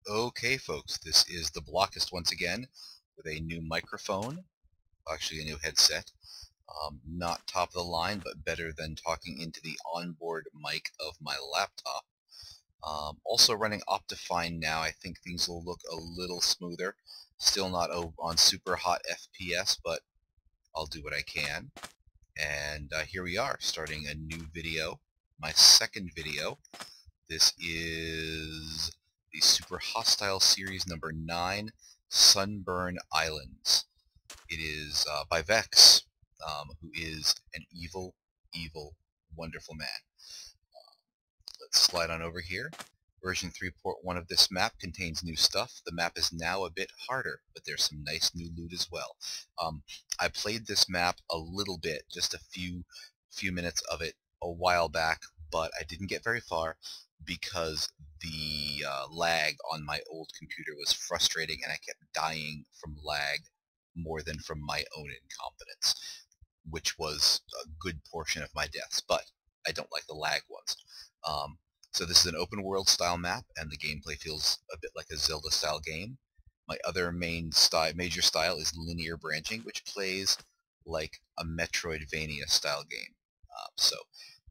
Okay, folks, this is TheBlockist once again with a new microphone, actually a new headset. Not top of the line, but better than talking into the onboard mic of my laptop. Also running Optifine now. I think things will look a little smoother. Still not on super hot FPS, but I'll do what I can. And here we are, starting a new video, my second video. This is the Super Hostile Series number 9, Sunburn Islands. It is by Vech, who is an evil, wonderful man. Let's slide on over here. Version 3.1 of this map contains new stuff. The map is now a bit harder, but there's some nice new loot as well. I played this map a little bit, just a few minutes of it a while back, but I didn't get very far because the lag on my old computer was frustrating and I kept dying from lag more than from my own incompetence, which was a good portion of my deaths, but I don't like the lag ones. So this is an open world style map, and the gameplay feels a bit like a Zelda style game. My other major style is linear branching, which plays like a Metroidvania style game. So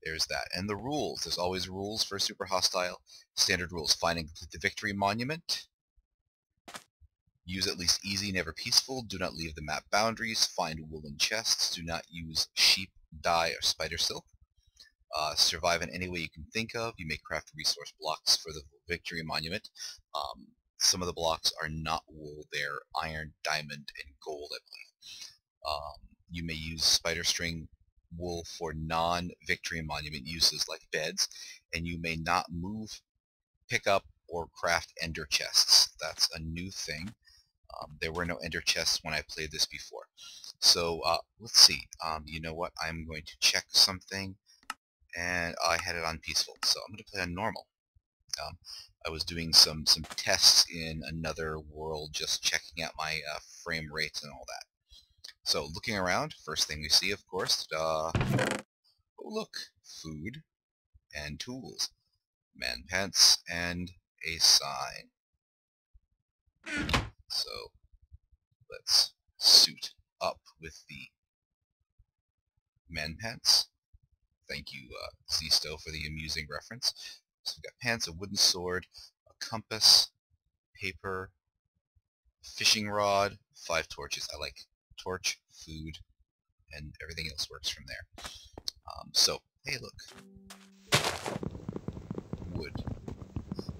there's that. And the rules. There's always rules for Super Hostile. Standard rules. Find and complete the victory monument. Use at least easy, never peaceful. Do not leave the map boundaries. Find woolen chests. Do not use sheep, dye, or spider silk. Survive in any way you can think of. You may craft resource blocks for the victory monument. Some of the blocks are not wool. They're iron, diamond, and gold, I believe. You may use spider string wool for non-victory monument uses like beds, and you may not move, pick up, or craft ender chests. That's a new thing. There were no ender chests when I played this before. So let's see. You know what? I'm going to check something, and I had it on peaceful, so I'm going to play on normal. I was doing some tests in another world, just checking out my frame rates and all that. So looking around, first thing we see, of course, oh look, food and tools, man pants, and a sign. So let's suit up with the man pants. Thank you, Zisto, for the amusing reference. So we've got pants, a wooden sword, a compass, paper, fishing rod, 5 torches. I like torch, food, and everything else works from there. So, hey look. Wood.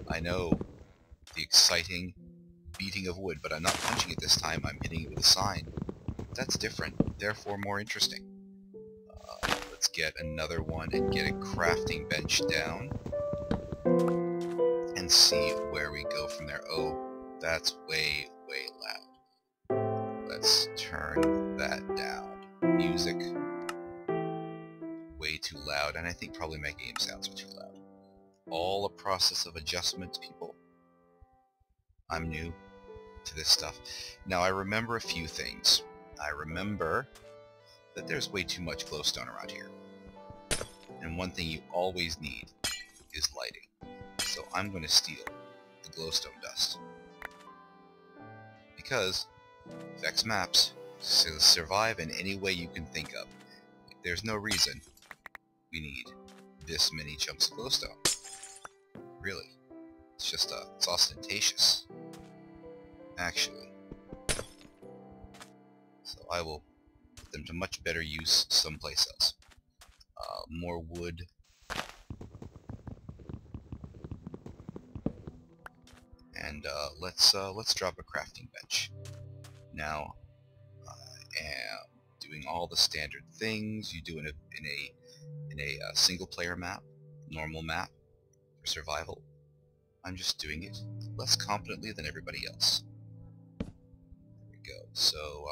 I know the exciting beating of wood, but I'm not punching it this time. I'm hitting it with a sign. That's different, therefore more interesting. Let's get another one and get a crafting bench down and see where we go from there. Oh, that's way loud. Let's turn that down. Music, way too loud, and I think probably my game sounds are too loud. All a process of adjustment, people. I'm new to this stuff. Now I remember a few things. I remember that there's way too much glowstone around here. And one thing you always need is lighting. So I'm going to steal the glowstone dust. Because Vech maps survive in any way you can think of. There's no reason we need this many chunks of glowstone. Really. It's just, it's ostentatious. Actually. So I will put them to much better use someplace else. More wood. And let's drop a crafting bench. Now I am doing all the standard things you do in a single player map, normal map for survival. I'm just doing it less competently than everybody else. There we go. So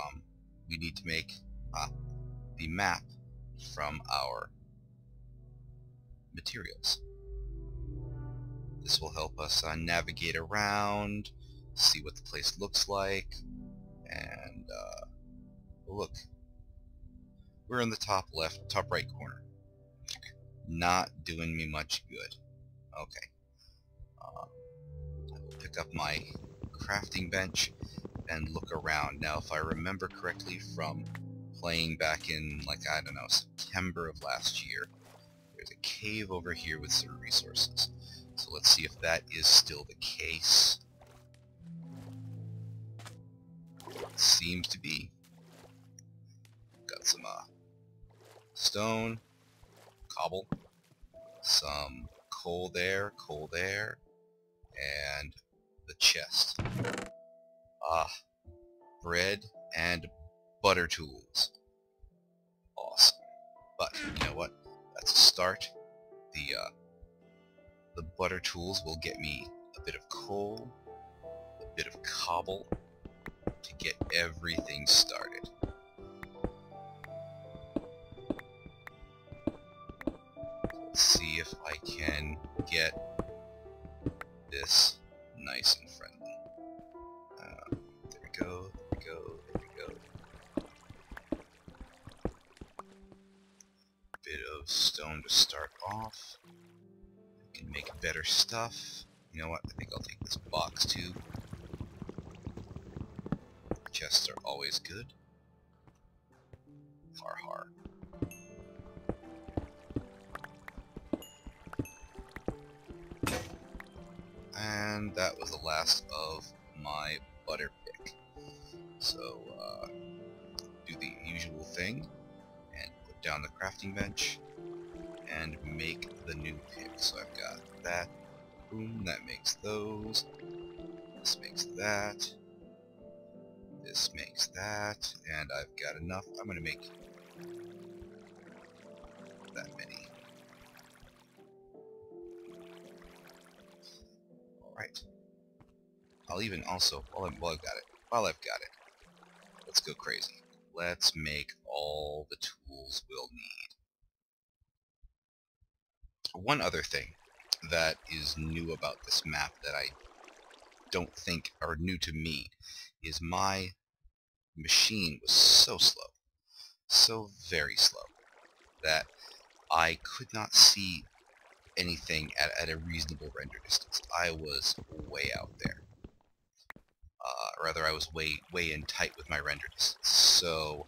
we need to make the map from our materials. This will help us navigate around, see what the place looks like, and look, we're in the top right corner. Not doing me much good. Okay. I will pick up my crafting bench and look around. Now, if I remember correctly from playing back in, like, I don't know, September of last year, there's a cave over here with some resources. So let's see if that is still the case. Seems to be. Got some stone, cobble, some coal there, and the chest. Bread and butter tools. Awesome. But you know what? That's a start. The butter tools will get me a bit of coal, a bit of cobble to get everything started. Let's see if I can get this nice and friendly. There we go, there we go, there we go. Bit of stone to start off. I can make better stuff. You know what? I think I'll take this box too. Chests are always good. Har. And that was the last of my butter pick. So, do the usual thing and put down the crafting bench and make the new pick. So I've got that. Boom, that makes those. This makes that. This makes that. And I've got enough. I'm going to make that many. Alright. I'll even also, while I've got it, let's go crazy. Let's make all the tools we'll need. One other thing that is new about this map that I don't think are new to me is my machine was so slow, so very slow, that I could not see anything at a reasonable render distance. I was way out there. Rather, I was way in tight with my render distance. So,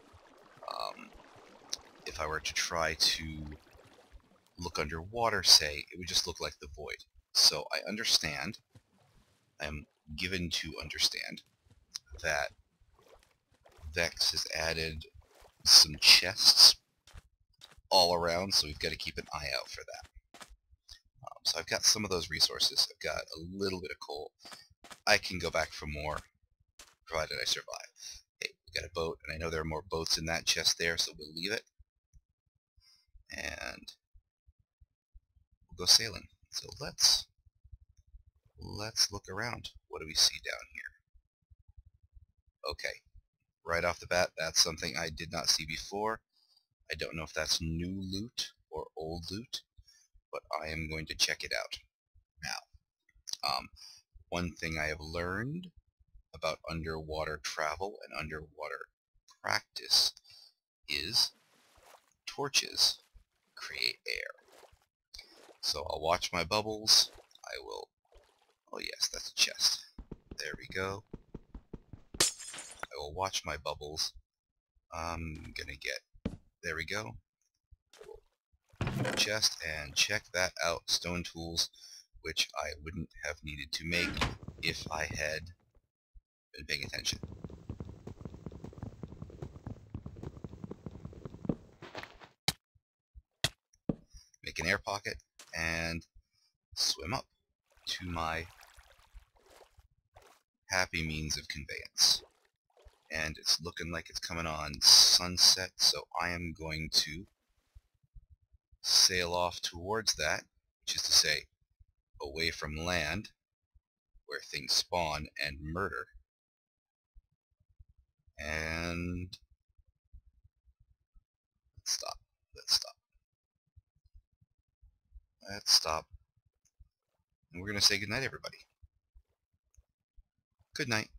if I were to try to look underwater, say, it would just look like the void. So I understand, I'm given to understand, that Vech has added some chests all around, so we've got to keep an eye out for that. So I've got some of those resources. I've got a little bit of coal. I can go back for more, provided I survive. Hey, we got a boat, and I know there are more boats in that chest there, so we'll leave it. And we'll go sailing. So let's look around. What do we see down here? Okay, right off the bat, that's something I did not see before. I don't know if that's new loot or old loot, but I am going to check it out. Now, one thing I have learned about underwater travel and underwater practice is torches create air. So I'll watch my bubbles. I will... Oh yes, that's a chest. There we go. I will watch my bubbles. I'm gonna get... There we go. Chest, and check that out. Stone tools, which I wouldn't have needed to make if I had been paying attention. Make an air pocket and swim up to my happy means of conveyance. And it's looking like it's coming on sunset, so I am going to sail off towards that, which is to say, away from land, where things spawn and murder. And let's stop. And we're going to say goodnight, everybody. Good night.